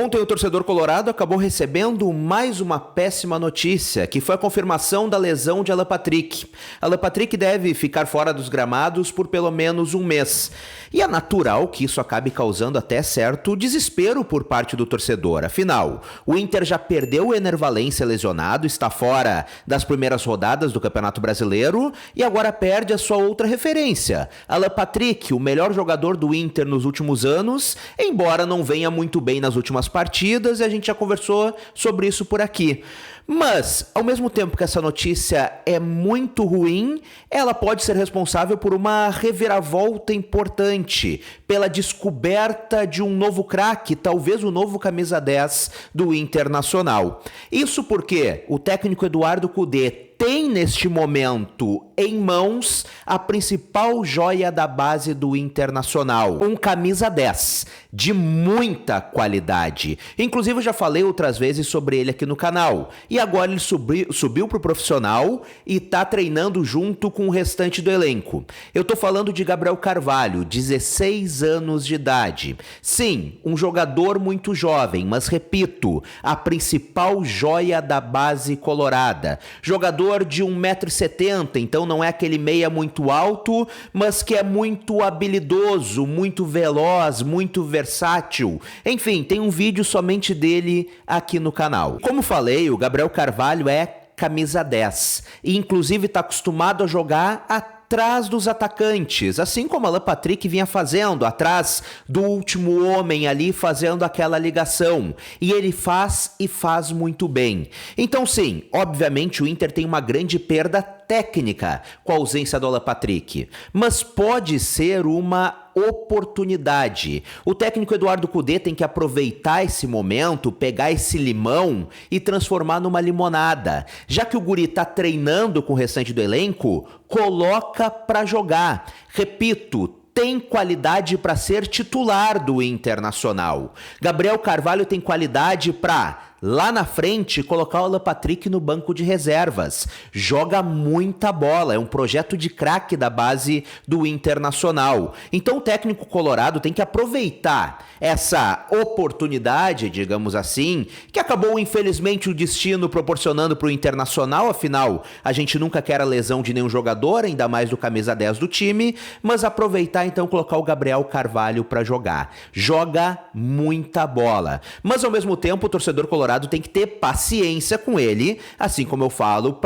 Ontem o torcedor colorado acabou recebendo mais uma péssima notícia, que foi a confirmação da lesão de Alan Patrick. Alan Patrick deve ficar fora dos gramados por pelo menos um mês. E é natural que isso acabe causando até certo desespero por parte do torcedor. Afinal, o Inter já perdeu o Ener Valencia lesionado, está fora das primeiras rodadas do Campeonato Brasileiro e agora perde a sua outra referência. Alan Patrick, o melhor jogador do Inter nos últimos anos, embora não venha muito bem nas últimas partidas, e a gente já conversou sobre isso por aqui. Mas, ao mesmo tempo que essa notícia é muito ruim, ela pode ser responsável por uma reviravolta importante, pela descoberta de um novo craque, talvez o novo camisa 10 do Internacional. Isso porque o técnico Eduardo Cudê tem neste momento em mãos a principal joia da base do Internacional, um camisa 10 de muita qualidade. Inclusive eu já falei outras vezes sobre ele aqui no canal. E agora ele subiu para o profissional e está treinando junto com o restante do elenco. Eu estou falando de Gabriel Carvalho, 16 anos de idade. Sim, um jogador muito jovem, mas repito, a principal joia da base colorada. Jogador de 1,70 m, então não é aquele meia muito alto, mas que é muito habilidoso, muito veloz, muito versátil. Enfim, tem um vídeo somente dele aqui no canal. Como falei, o Gabriel Carvalho é camisa 10 e inclusive está acostumado a jogar atrás dos atacantes, assim como Alan Patrick vinha fazendo, atrás do último homem ali, fazendo aquela ligação. E ele faz e faz muito bem. Então sim, obviamente o Inter tem uma grande perda técnica com a ausência do Alan Patrick, mas pode ser uma oportunidade. O técnico Eduardo Cudê tem que aproveitar esse momento, pegar esse limão e transformar numa limonada. Já que o guri tá treinando com o restante do elenco, coloca pra jogar. Repito, tem qualidade para ser titular do Internacional. Gabriel Carvalho tem qualidade para lá na frente colocar o Alan Patrick no banco de reservas. Joga muita bola, é um projeto de craque da base do Internacional. Então o técnico colorado tem que aproveitar essa oportunidade, digamos assim, que acabou infelizmente o destino proporcionando para o Internacional. Afinal, a gente nunca quer a lesão de nenhum jogador, ainda mais do camisa 10 do time, mas aproveitar então colocar o Gabriel Carvalho para jogar. Joga muita bola, mas ao mesmo tempo o torcedor colorado tem que ter paciência com ele, assim como eu falo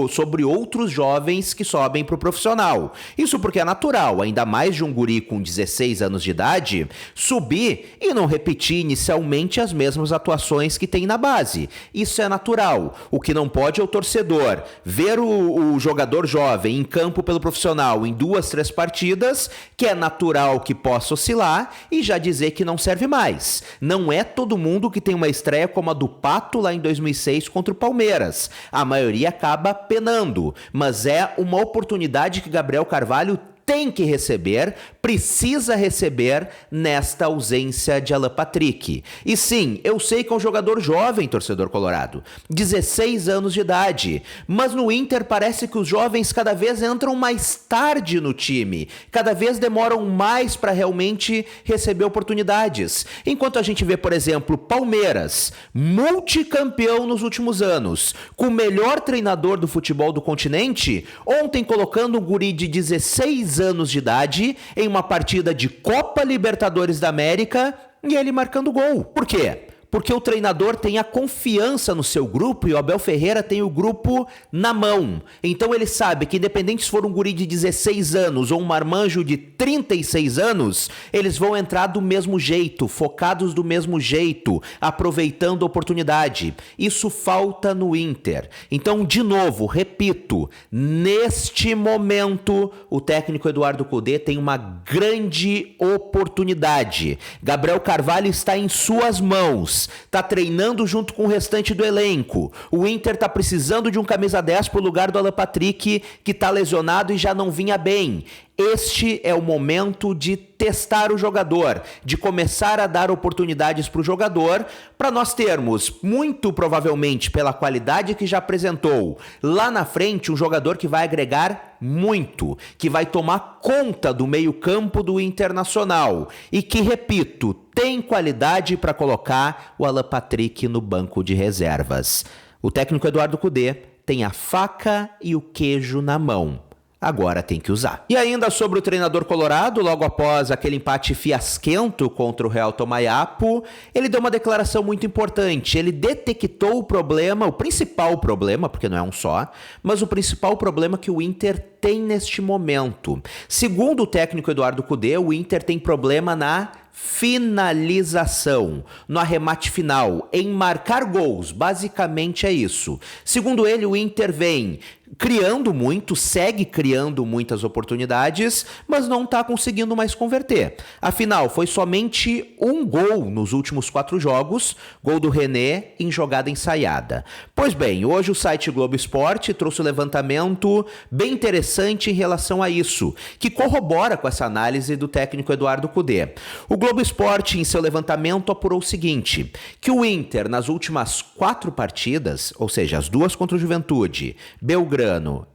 sobre outros jovens que sobem para o profissional. Isso porque é natural, ainda mais de um guri com 16 anos de idade, subir e não repetir inicialmente as mesmas atuações que tem na base. Isso é natural. O que não pode é o torcedor ver o jogador jovem em campo pelo profissional em 2, 3 partidas, que é natural que possa oscilar, e já dizer que não serve mais. Não é todo mundo que tem uma estreia como a do Pato lá em 2006 contra o Palmeiras. A maioria acaba penando, mas é uma oportunidade que Gabriel Carvalho tem que receber, precisa receber nesta ausência de Alan Patrick. E sim, eu sei que é um jogador jovem, torcedor colorado, 16 anos de idade, mas no Inter parece que os jovens cada vez entram mais tarde no time, cada vez demoram mais para realmente receber oportunidades. Enquanto a gente vê, por exemplo, Palmeiras, multicampeão nos últimos anos, com o melhor treinador do futebol do continente, ontem colocando um guri de 16 anos de idade em uma partida de Copa Libertadores da América e ele marcando gol. Por quê? Porque o treinador tem a confiança no seu grupo e o Abel Ferreira tem o grupo na mão. Então ele sabe que independente se for um guri de 16 anos ou um marmanjo de 36 anos, eles vão entrar do mesmo jeito, focados do mesmo jeito, aproveitando a oportunidade. Isso falta no Inter. Então, de novo, repito, neste momento, o técnico Eduardo Cudê tem uma grande oportunidade. Gabriel Carvalho está em suas mãos. Tá treinando junto com o restante do elenco. O Inter tá precisando de um camisa 10 pro lugar do Alan Patrick, que tá lesionado e já não vinha bem. Este é o momento de testar o jogador, de começar a dar oportunidades para o jogador, para nós termos, muito provavelmente pela qualidade que já apresentou, lá na frente um jogador que vai agregar muito, que vai tomar conta do meio-campo do Internacional e que, repito, tem qualidade para colocar o Alan Patrick no banco de reservas. O técnico Eduardo Cudê tem a faca e o queijo na mão. Agora tem que usar. E ainda sobre o treinador colorado, logo após aquele empate fiasquento contra o Real Tomayapo, ele deu uma declaração muito importante. Ele detectou o problema, o principal problema, porque não é um só, mas o principal problema que o Inter tem neste momento. Segundo o técnico Eduardo Cudê, o Inter tem problema na finalização, no arremate final, em marcar gols, basicamente é isso. Segundo ele, o Inter vem criando muito, segue criando muitas oportunidades, mas não está conseguindo mais converter. Afinal, foi somente um gol nos últimos 4 jogos, gol do René em jogada ensaiada. Pois bem, hoje o site Globo Esporte trouxe um levantamento bem interessante em relação a isso, que corrobora com essa análise do técnico Eduardo Cudê. O Globo Esporte, em seu levantamento, apurou o seguinte, que o Inter, nas últimas 4 partidas, ou seja, as 2 contra o Juventude, Belgrano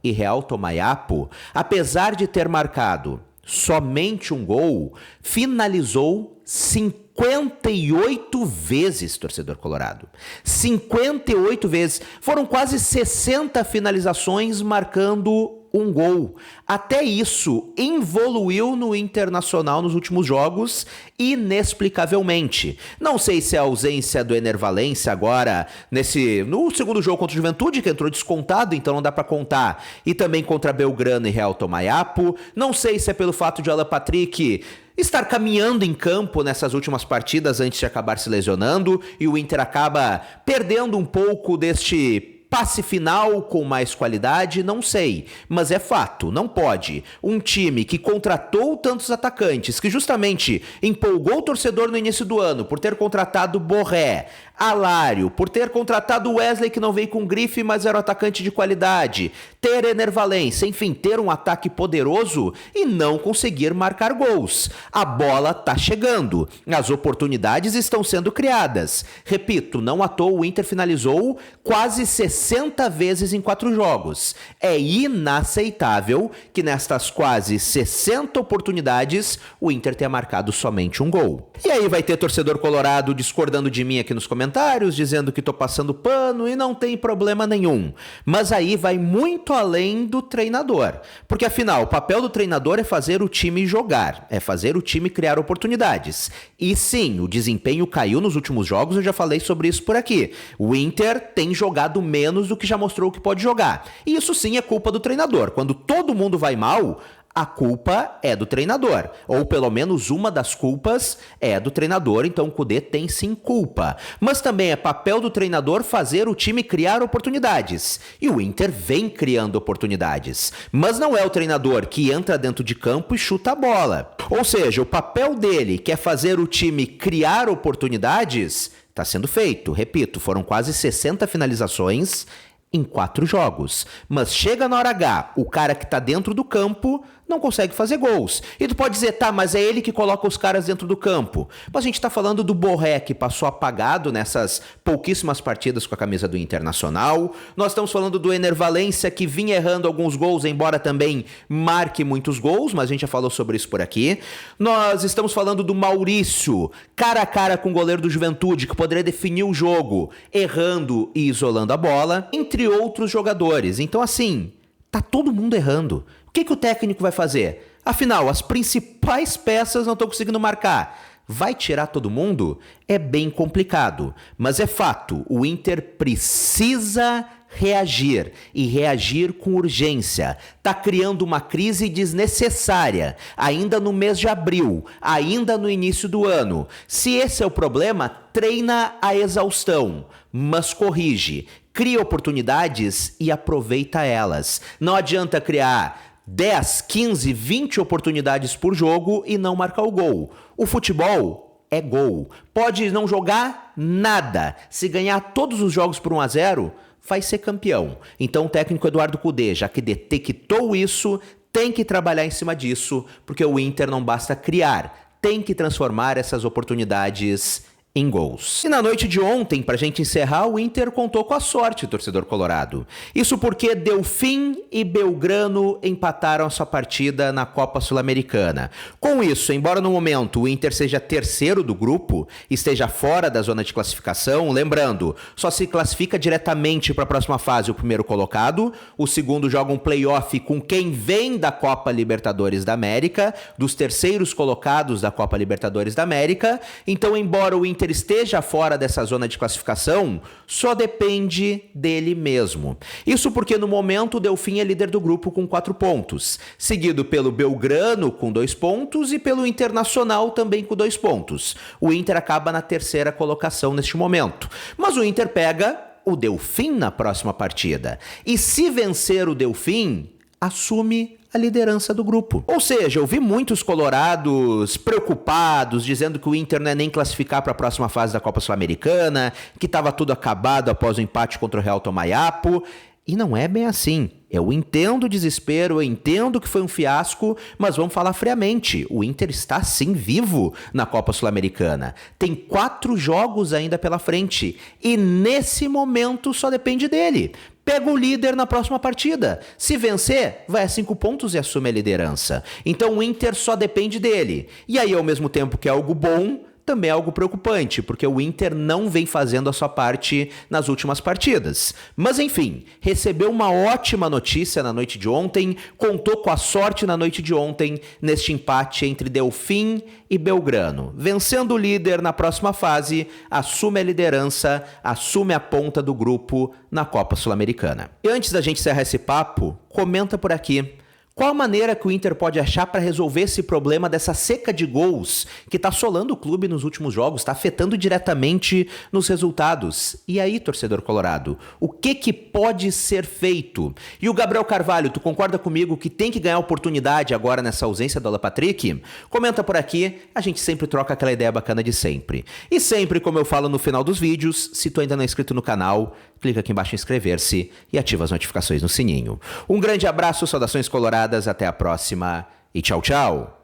e Real Tomayapo, apesar de ter marcado somente um gol, finalizou 58 vezes, torcedor colorado. 58 vezes. Foram quase 60 finalizações marcando um gol. Até isso evoluiu no Internacional nos últimos jogos, inexplicavelmente. Não sei se é a ausência do Ener Valencia agora no segundo jogo contra o Juventude, que entrou descontado, então não dá pra contar, e também contra Belgrano e Real Tomayapo. Não sei se é pelo fato de Alan Patrick estar caminhando em campo nessas últimas partidas antes de acabar se lesionando, e o Inter acaba perdendo um pouco deste passe final com mais qualidade, não sei, mas é fato, não pode. Um time que contratou tantos atacantes, que justamente empolgou o torcedor no início do ano por ter contratado Borré, Alário, por ter contratado Wesley, que não veio com grife, mas era um atacante de qualidade, ter Ener Valencia, enfim, ter um ataque poderoso e não conseguir marcar gols. A bola tá chegando, as oportunidades estão sendo criadas. Repito, não à toa o Inter finalizou quase 60 vezes em 4 jogos. É inaceitável que nestas quase 60 oportunidades o Inter tenha marcado somente um gol. E aí vai ter torcedor colorado discordando de mim aqui nos comentários, dizendo que tô passando pano e não tem problema nenhum. Mas aí vai muito além do treinador. Porque afinal, o papel do treinador é fazer o time jogar, é fazer o time criar oportunidades. E sim, o desempenho caiu nos últimos jogos, eu já falei sobre isso por aqui. O Inter tem jogado menos do que já mostrou que pode jogar. E isso sim é culpa do treinador. Quando todo mundo vai mal, a culpa é do treinador, ou pelo menos uma das culpas é do treinador, então o Cudê tem sim culpa. Mas também é papel do treinador fazer o time criar oportunidades, e o Inter vem criando oportunidades. Mas não é o treinador que entra dentro de campo e chuta a bola. Ou seja, o papel dele, que é fazer o time criar oportunidades, está sendo feito. Repito, foram quase 60 finalizações em 4 jogos. Mas chega na hora H, o cara que tá dentro do campo não consegue fazer gols. E tu pode dizer, tá, mas é ele que coloca os caras dentro do campo. Mas a gente tá falando do Borré, que passou apagado nessas pouquíssimas partidas com a camisa do Internacional. Nós estamos falando do Ener Valencia, que vinha errando alguns gols, embora também marque muitos gols, mas a gente já falou sobre isso por aqui. Nós estamos falando do Maurício, cara a cara com o goleiro do Juventude, que poderia definir o jogo, errando e isolando a bola, entre outros jogadores. Então, assim, tá todo mundo errando. O que o técnico vai fazer? Afinal, as principais peças não estão conseguindo marcar. Vai tirar todo mundo? É bem complicado. Mas é fato, o Inter precisa reagir e reagir com urgência. Tá criando uma crise desnecessária, ainda no mês de abril, ainda no início do ano. Se esse é o problema, treina a exaustão, mas corrige. Cria oportunidades e aproveita elas. Não adianta criar 10, 15, 20 oportunidades por jogo e não marcar o gol. O futebol é gol. Pode não jogar nada. Se ganhar todos os jogos por 1-0, vai ser campeão. Então o técnico Eduardo Cudê, já que detectou isso, tem que trabalhar em cima disso, porque o Inter não basta criar, tem que transformar essas oportunidades em gols. E na noite de ontem, pra gente encerrar, o Inter contou com a sorte, torcedor colorado. Isso porque Delfim e Belgrano empataram a sua partida na Copa Sul-Americana. Com isso, embora no momento o Inter seja terceiro do grupo, esteja fora da zona de classificação, lembrando, só se classifica diretamente para a próxima fase o primeiro colocado, o segundo joga um play-off com quem vem da Copa Libertadores da América, dos terceiros colocados da Copa Libertadores da América. Então, embora o Inter esteja fora dessa zona de classificação, só depende dele mesmo. Isso porque no momento o Delfim é líder do grupo com 4 pontos, seguido pelo Belgrano com 2 pontos e pelo Internacional também com 2 pontos. O Inter acaba na terceira colocação neste momento. Mas o Inter pega o Delfim na próxima partida. E se vencer o Delfim, assume a liderança do grupo. Ou seja, eu vi muitos colorados preocupados, dizendo que o Inter não é nem classificar para a próxima fase da Copa Sul-Americana, que estava tudo acabado após o empate contra o Real Tomayapo. E não é bem assim. Eu entendo o desespero, eu entendo que foi um fiasco, mas vamos falar friamente. O Inter está sim vivo na Copa Sul-Americana. Tem 4 jogos ainda pela frente. E nesse momento só depende dele. Pega o líder na próxima partida. Se vencer, vai a 5 pontos e assume a liderança. Então o Inter só depende dele. E aí, ao mesmo tempo que é algo bom, também é algo preocupante, porque o Inter não vem fazendo a sua parte nas últimas partidas. Mas enfim, recebeu uma ótima notícia na noite de ontem, contou com a sorte na noite de ontem, neste empate entre Delfim e Belgrano. Vencendo o líder na próxima fase, assume a liderança, assume a ponta do grupo na Copa Sul-Americana. E antes da gente encerrar esse papo, comenta por aqui. Qual a maneira que o Inter pode achar para resolver esse problema dessa seca de gols que está assolando o clube nos últimos jogos, está afetando diretamente nos resultados? E aí, torcedor colorado, o que pode ser feito? E o Gabriel Carvalho, tu concorda comigo que tem que ganhar oportunidade agora nessa ausência do Alan Patrick? Comenta por aqui, a gente sempre troca aquela ideia bacana de sempre. E sempre, como eu falo no final dos vídeos, se tu ainda não é inscrito no canal, clica aqui embaixo em inscrever-se e ativa as notificações no sininho. Um grande abraço, saudações coloradas, até a próxima e tchau, tchau!